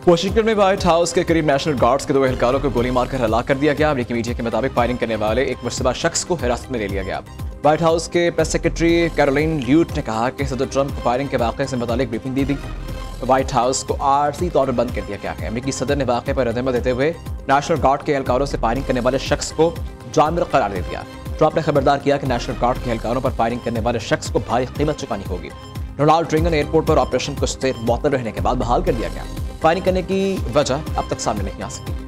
Washington में white house के करीब नेशनल गार्ड्स के 2 एहलकारों को गोली मारकर हलाक कर दिया गया। अमेरिकी मीडिया के मुताबिक फायरिंग करने वाले एक मुश्तबा शख्स को हिरासत में ले लिया गया। व्हाइट हाउस के प्रेस सेक्रेटरी कैरोलिन ल्यूट ने कहा कि सदर ट्रंप को फायरिंग के वाक़े से मुतालिक ब्रीफिंग दी थी। व्हाइट हाउस को आर्जी तौर पर बंद कर दिया गया है। अमेरिकी सदर ने वाक़े पर रद्द देते हुए नेशनल गार्ड के एहलकारों से फायरिंग करने वाले शख्स को जामिर करार दे दिया। ट्रंप ने खबरदार किया कि नेशनल गार्ड के एहलकारों पर फायरिंग करने वाले शख्स को भारी कीमत चुकानी होगी। रोनाल्ड रेगन एयरपोर्ट पर ऑपरेशन कुछ देर मुअत्तल रहने के बाद बहाल कर दिया गया। फायरिंग करने की वजह अब तक सामने नहीं आ सकी।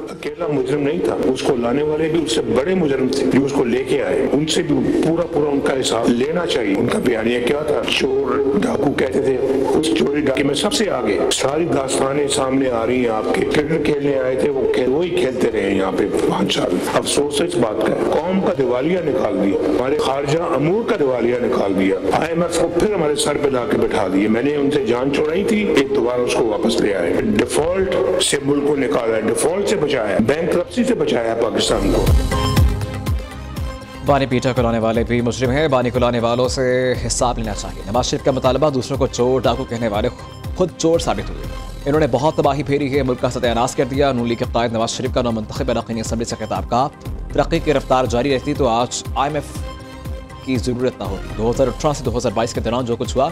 अकेला मुजरिम नहीं था, उसको लाने वाले भी उससे बड़े मुजरिम थे जो उसको लेके आए। उनसे भी पूरा उनका हिसाब लेना चाहिए। उनका बयानिया क्या था? चोर डाकू कहते थे, उस चोरी डाके में सबसे आगे। सारी दास्तानें सामने आ रही हैं आपके। क्रिकेट खेलने आए थे, वो ही खेलते रहे यहाँ पे 5 साल। अफसोस है इस बात का। कौम का दिवालिया निकाल दिया, हमारे खारजा अमूर का दिवालिया निकाल दिया। IMF को फिर हमारे सर पे लाके बैठा दिए। मैंने उनसे जान चुराई थी, एक दोबारा उसको वापस ले आए। डिफॉल्ट से मुल्क को निकाला है, डिफॉल्ट से बचाया, बैंकरप्सी से बचाया पाकिस्तान को। बानी पीटा को लाने वाले भी मुजरिम हैं। बानी को लाने वालों से हिसाब लेना चाहिए। नवाज शरीफ का मुतालबा दूसरों को चोर डाकू कहने वाले खुद चोर साबित हुए। इन्होंने बहुत तबाही फेरी है, मुल्क का सत्यानाश कर दिया। नून लीग के कायद नवाज शरीफ का नौमंतखब अरकान असम्बली से खिताब का तरक्की की रफ्तार जारी रहती तो आज IMF की ज़रूरत न होती। 2018 से 2022 के दौरान जो कुछ हुआ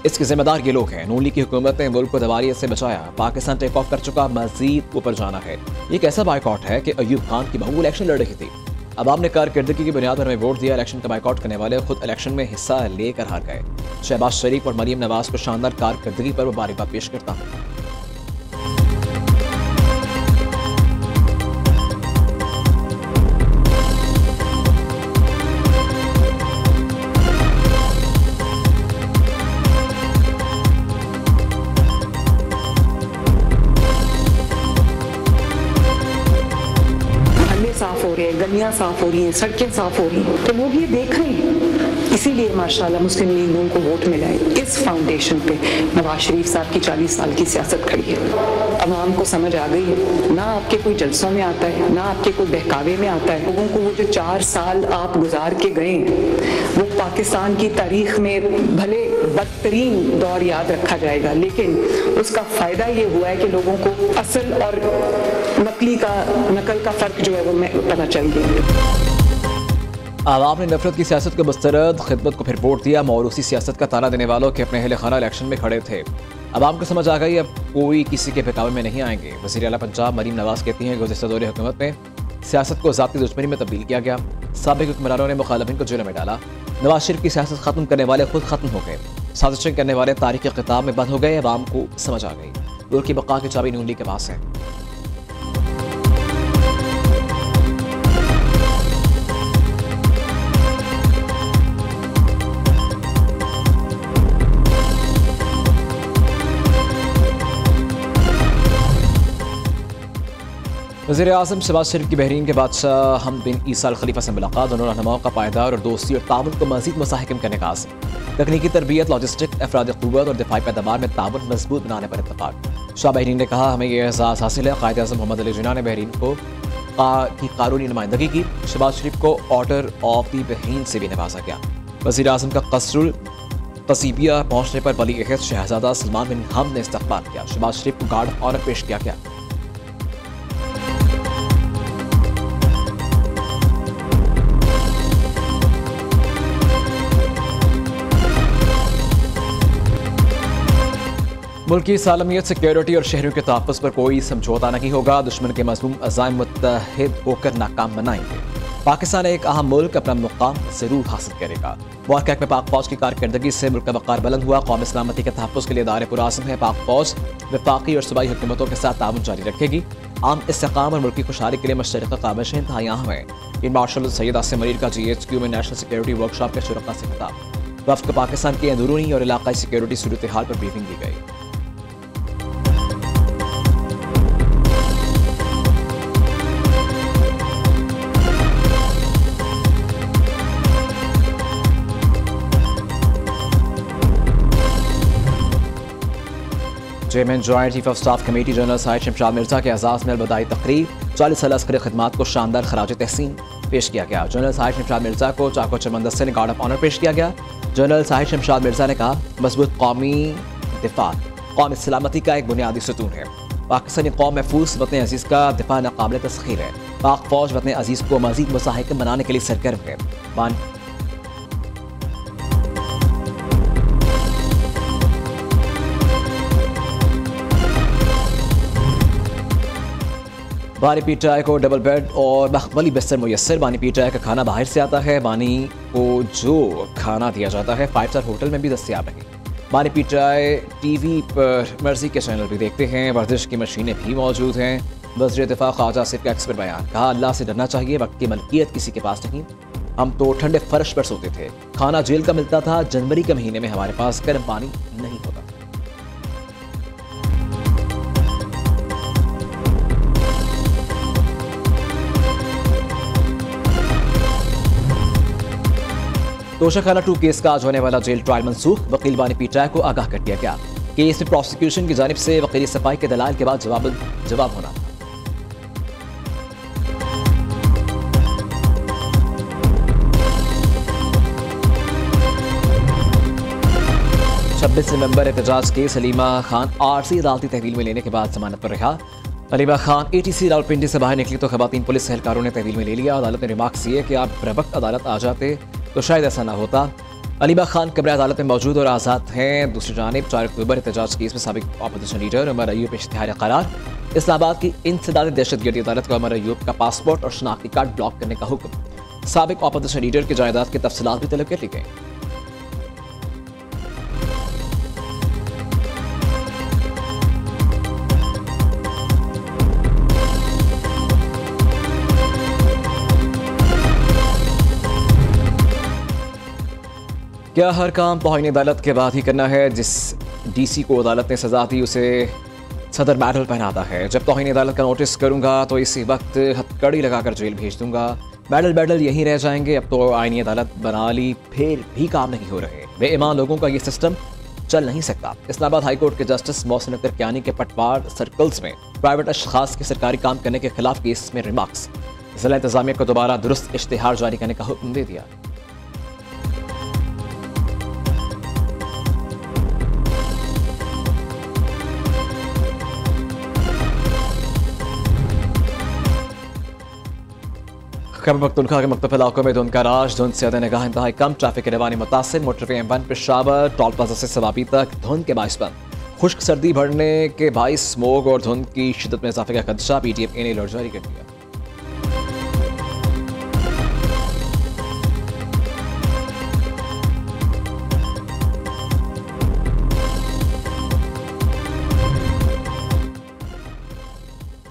इसके जिम्मेदार ये लोग हैं। नून लीग की हुकूमत ने मुल्क को दिवालियत से बचाया। पाकिस्तान टेक ऑफ कर चुका, मजीद ऊपर जाना है। एक ऐसा बाइकआउट है कि अयूब खान की बहू इलेक्शन लड़ रही थी। अवाम ने कारकर्दगी की बुनियाद पर हमें वोट दिया। इलेक्शन का बाइकआउट करने वाले खुद इलेक्शन में हिस्सा लेकर हार गए। शहबाज शरीफ और मरीम नवाज को शानदार कारकर्दगी पर मुबारकबाद पेश करता हूँ। साफ हो रहे हैं, गलियां साफ हो रही हैं, सड़कें साफ हो रही हैं, तो लोग ये देख रहे हैं। इसीलिए माशाल्लाह मुस्लिम लीग नून को वोट मिला है। इस फाउंडेशन पे नवाज शरीफ साहब की 40 साल की सियासत खड़ी है। अवाम को समझ आ गई है, ना आपके कोई जलसों में आता है, ना आपके कोई बहकावे में आता है। लोगों को वो जो 4 साल आप गुजार के गए वो पाकिस्तान की तारीख में भले बदतरीन दौर याद रखा जाएगा, लेकिन उसका फायदा ये हुआ है कि लोगों को असल और नकल का फर्क जो है वो पता चल गया। आवाम ने नफरत की सियासत को मुस्तरद खिदमत को फिर वोट दिया। मौरूसी सियासत का ताना देने वालों के अपने अहल खाना इलेक्शन में खड़े थे। आवाम को समझ आ गई अब कोई किसी के बहकावे में नहीं आएंगे। वज़ीर आला पंजाब मरीम नवाज कहती हैं गुज़श्ता दौर हुकूमत में सियासत को ज़ाती दुश्मनी में तब्दील किया गया। साबिक़ हुक्मरानों ने मुखालिफिन को जेल में डाला। नवाज शरीफ की सियासत खत्म करने वाले खुद खत्म हो गए। साजिशें करने वाले तारीख के खिताब में बंद हो गए। आवाम को समझ आ गई मुल्क की बका की चाबी नून लीग के पास है। वज़ीर आज़म शहबाज शरीफ की बहरीन के बादशाह हमद बिन ईसा अल खलीफा से मुलाकात। दोनों रहनुमाओं का पायदार और दोस्ती और ताउन को मज़ीद मुसाहिम करने का आज़म। तकनीकी तरबियत, लॉजिस्टिक, अफराद क़ुव्वत और दिफाई पैदावार में ताउन मजबूत बनाने पर इत्तफ़ाक़। शाह बहरीन ने कहा हमें यह एहसास हासिल है कायद आज़म मोहम्मद अली जिन्ना ने बहरीन की कानूनी नुमाइंदगी की। शहबाज शरीफ को ऑर्डर ऑफ दी बहरीन से भी नवाजा गया। वज़ीर आज़म का कसरुल तसीबिया पहुँचने पर वली अहद शहजादा सलमान बिन हमद ने इस्तक़बाल किया। शहबाज शरीफ को गार्ड ऑनर पेश किया गया। मुल्क की सालमियत, सिक्योरिटी और शहरों के तहफ़्फ़ुज़ पर कोई समझौता नहीं होगा। दुश्मन के मज़मूम अज़ाइम मुत्तहिद होकर नाकाम बनाएंगे। पाकिस्तान एक अहम मुल्क अपना मुकाम ज़रूर हासिल करेगा। वाक़ में पाक फ़ौज की कारकर्दगी से मुल्क का वक़ार बुलंद हुआ। कौमी सलामती के तहफ़्फ़ुज़ के लिए दायरे पुराज़म है। पाक फ़ौज वफ़ाक़ी और सूबाई हुकूमतों के साथ ताउन जारी रखेगी। आम इस्तेकाम और मुल्क की खुशहाली के लिए मुश्तरका काविशें इंतहाई अहम हैं। इन मार्शल सैयद आसिम मरीर का GHQ में नेशनल सिक्योरिटी वर्कशॉप के शुरका से खिताब। वफ़द को पाकिस्तान की अंदरूनी और इलाक़ाई सिक्योरिटी सूरत हाल पर ब्रीफिंग दी गई। Chairman joint chief of staff committee general Shahid Shamshad Mirza के एजाज़ में बधाई तकरीब 40 साल अस्करी खिदमात को शानदार खराज तहसीन पेश किया गया। जनरल साहिद शमशाद मिर्जा को चाको चमन दस्ते ने गार्ड ऑफ ऑनर पेश किया गया। जनरल साहिद शमशाद मिर्जा ने कहा, मजबूत कौमी दिफा कौमी सलामती का एक बुनियादी सतून है। पाकिस्तानी कौम महफूज वतन अजीज़ का दिफा नाकाबिल तस्खीर है। पाक फौज वतन अजीज़ को मज़ीद मुसाहिकम बनाने के लिए सरगर्म है। बानी पीटीआई को डबल बेड और मखमली बिस्तर मुयस्सर। बानी पीटीआई का खाना बाहर से आता है। बानी को जो खाना दिया जाता है 5 स्टार होटल में भी दस्तयाब नहीं। बानी पीटीआई टीवी पर मर्जी के चैनल भी देखते हैं। वर्जिश की मशीनें भी मौजूद हैं। वज़ीर दिफा ख्वाजा आसिफ का एक्सपर्ट बयान, कहा अल्लाह से डरना चाहिए, वक्त की मलकियत किसी के पास नहीं। हम तो ठंडे फर्श पर सोते थे, खाना जेल का मिलता था। जनवरी के महीने में हमारे पास गर्म पानी नहीं होता। तोशाखाना 2 केस का आज होने वाला जेल ट्रायल मंसूख। वकील बानी पीटीआई को आगाह कर दिया गया। केस में प्रोसिक्यूशन की जानिब से वकील सफाई के दलाल के बाद जवाब होना था। 26 नवंबर एहतजाज केस हलीमा खान आरसी अदालती तहवील में लेने के बाद जमानत पर रहा। हलीमा खान एटीसी रावलपिंडी से बाहर निकली तो खवातीन पुलिस एहलकारों ने तहवील में ले लिया। अदालत ने रिमार्क्स दिए कि आप बरवक्त अदालत आ जाते तो शायद ऐसा ना होता। हलीमा खान कब्र अदालत में मौजूद और आज़ाद हैं। दूसरी जानिब 4 अक्टूबर एहतजाज केस में साबिक अपोजिशन लीडर उमर अयूब पे इश्तिहार करार। इस्लामाबाद की इंसदाद दहशतगर्दी अदालत का उमर अयूब का पासपोर्ट और शनाख्ती कार्ड ब्लॉक करने का हुक्म। साबिक अपोजिशन लीडर की जायदाद की तफसीलात भी तलब कर ली गई। क्या हर काम तौहीन अदालत के बाद ही करना है? जिस डीसी को अदालत ने सजा दी उसे सदर मेडल पहनाता है। जब तौहीन अदालत का नोटिस करूंगा तो इसी वक्त हथकड़ी लगाकर जेल भेज दूंगा। मेडल यहीं रह जाएंगे। अब तो आईनी अदालत बना ली, फिर भी काम नहीं हो रहे। बेईमान लोगों का ये सिस्टम चल नहीं सकता। इस्लामाबाद हाई कोर्ट के जस्टिस मोहसिन अख्तर कियानी के पटवार सर्कल्स में प्राइवेट अशखास के सरकारी काम करने के खिलाफ केस में रिमार्क्स। जिला इंतजामिया को दोबारा दुरुस्त इश्तिहार जारी करने का हुक्म दे दिया। खैबर पख्तूनख्वा के मुख्तलिफ इलाकों में धुंध का राज। धुंध से ज्यादा निगाह इंतहाई कम। ट्रैफिक के रवानी मुतासिर। Motorway M1 Peshawar toll plaza से सवाबी तक धुंध के बाइस बंद। खुश्क सर्दी बढ़ने के बाइस स्मोक और धुंध की शिद्दत में इजाफे का खदशा। PTF ने अलर्ट जारी कर दिया।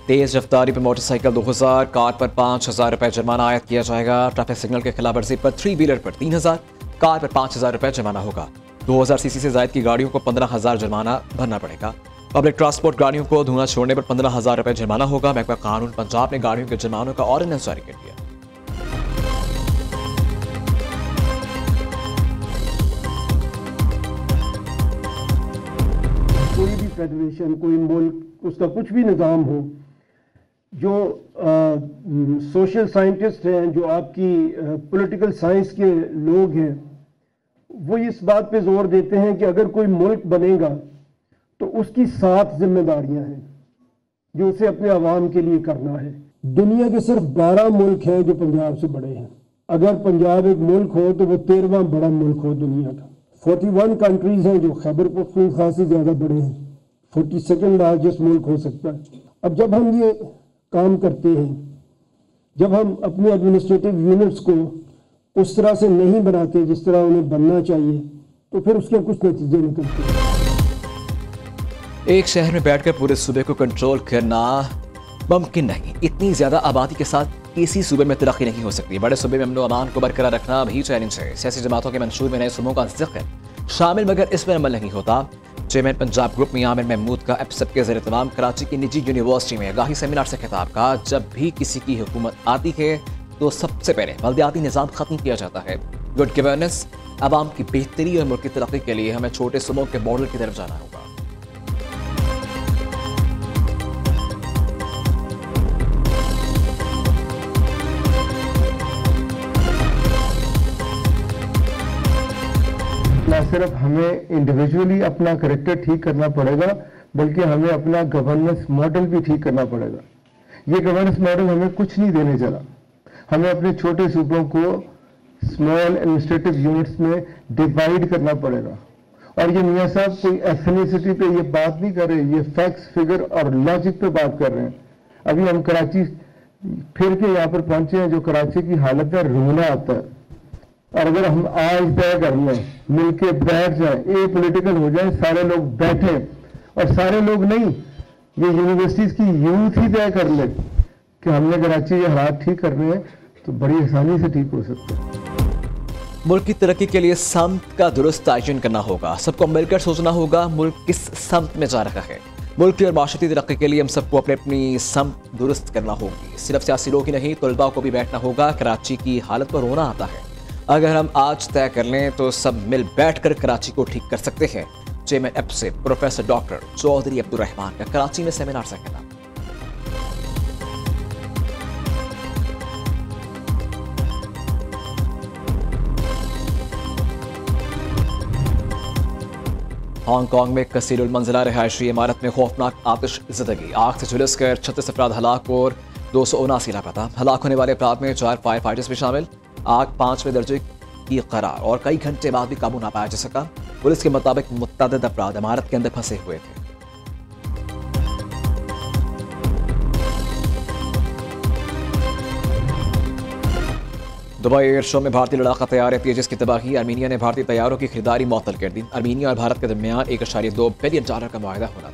तेज रफ्तारी पर मोटरसाइकिल 2000, कार पर 5000 रुपए जुर्माना आयद किया जाएगा। ट्रैफिक सिग्नल के खिलाफ वर्जी पर 3 व्हीलर पर 3000, कार पर 5000 रुपए जुर्माना होगा। 2000 सीसी से जायद की गाड़ियों को 15000 जुर्माना भरना पड़ेगा। पब्लिक ट्रांसपोर्ट गाड़ियों को धुआं छोड़ने पर 15000 रुपए जुर्माना होगा। महकमा कानून पंजाब ने गाड़ियों के जुर्मानों का ऑर्डिनेंस जारी कर दिया। कोई भी फेडरेशन, कोई मुल्क, उसका कुछ भी निज़ाम हो, जो सोशल साइंटिस्ट हैं, जो आपकी पॉलिटिकल साइंस के लोग हैं, वो इस बात पे जोर देते हैं कि अगर कोई मुल्क बनेगा तो उसकी 7 जिम्मेदारियां हैं जो उसे अपने अवाम के लिए करना है। दुनिया के सिर्फ 12 मुल्क हैं जो पंजाब से बड़े हैं। अगर पंजाब एक मुल्क हो तो वो 13वां बड़ा मुल्क हो दुनिया का। 41 कंट्रीज हैं जो खैबर पख्तूनख्वा से ज़्यादा बड़े हैं। 42nd लार्जेस्ट मुल्क हो सकता है। अब जब हम ये काम करते हैं, जब हम अपने एडमिनिस्ट्रेटिव यूनिट्स को उस तरह से नहीं बनाते जिस तरह उन्हें बनना चाहिए, तो फिर उसके कुछ नतीजे निकलते हैं। एक शहर में बैठकर पूरे सूबे को कंट्रोल करना मुमकिन नहीं। इतनी ज्यादा आबादी के साथ किसी सूबे में तरक्की नहीं हो सकती। बड़े सूबे में अमन व अमान को बरकरार रखना भी चैलेंज है। सियासी जमातों के मंशूर में नए सूबों का जिक्र शामिल, मगर इसमें अमल नहीं होता। चेयरमैन पंजाब ग्रुप में आमिर महमूद का एपसप के ज़ेर एहतमाम कराची की निजी यूनिवर्सिटी में आगाही सेमिनार से खिताब का। जब भी किसी की हुकूमत आती है तो सबसे पहले बल्दियाती निज़ाम खत्म किया जाता है। गुड गवर्नेंस, आवाम की बेहतरी और मुल्क की तरक्की के लिए हमें छोटे सूबों के मॉडल की तरफ जाना होगा। ना सिर्फ हमें इंडिविजुअली अपना करेक्टर ठीक करना पड़ेगा, बल्कि हमें अपना गवर्नेंस मॉडल भी ठीक करना पड़ेगा। ये गवर्नेंस मॉडल हमें कुछ नहीं देने चला। हमें अपने छोटे सूबों को स्मॉल एडमिनिस्ट्रेटिव यूनिट्स में डिवाइड करना पड़ेगा। और ये मियाँ साहब कोई एथनिसिटी पे ये बात नहीं कर रहे, ये फैक्ट्स, फिगर और लॉजिक पे बात कर रहे हैं। अभी हम कराची फिर के यहाँ पर पहुंचे हैं, जो कराची की हालत है, रोना आता है। और अगर हम आज तय कर लें, मिलके बैठ जाए, ए पॉलिटिकल हो जाए, सारे लोग बैठे, और सारे लोग नहीं, ये यूनिवर्सिटीज की यूथ ही तय कर ले कि हमने कराची ये हालात ठीक करने हैं, तो बड़ी आसानी से ठीक हो सकते हैं। मुल्क की तरक्की के लिए समत का दुरुस्त आयोजन करना होगा। सबको मिलकर सोचना होगा मुल्क किस समत में जा रहा है। मुल्क की और माशरती तरक्की के लिए हम सबको अपनी समत दुरुस्त करना होगी। सिर्फ सियासी लोग ही नहीं, तलबा को भी बैठना होगा। कराची की हालत पर रोना आता है। अगर हम आज तय कर लें तो सब मिल बैठ कर कराची को ठीक कर सकते हैं। चेयरमैन एप्से प्रोफेसर डॉक्टर चौधरी अब्दुल रहमान का कराची में सेमिनार से कहना। हांगकांग में कसीरुल मंजिला रिहायशी इमारत में खौफनाक आतिश ज़दगी। आग से झुलस कर 36 अफराद हलाक और 279 लापता। हलाक होने वाले अफराद में 4 फायर फाइटर्स भी शामिल। आग 5वें दर्जे की करार और कई घंटे बाद भी काबू ना पाया जा सका। पुलिस के मुताबिक मुतअद्दिद अफराद इमारत के अंदर फंसे हुए थे। दुबई एयर शो में भारतीय लड़ाका तैयार तेजस की तबाही। आर्मीनिया ने भारतीय तैयारों की खरीदारी मुअत्तल कर दी। आर्मीनिया और भारत के दरमियान $1.2 बिलियन का मुआहदा होना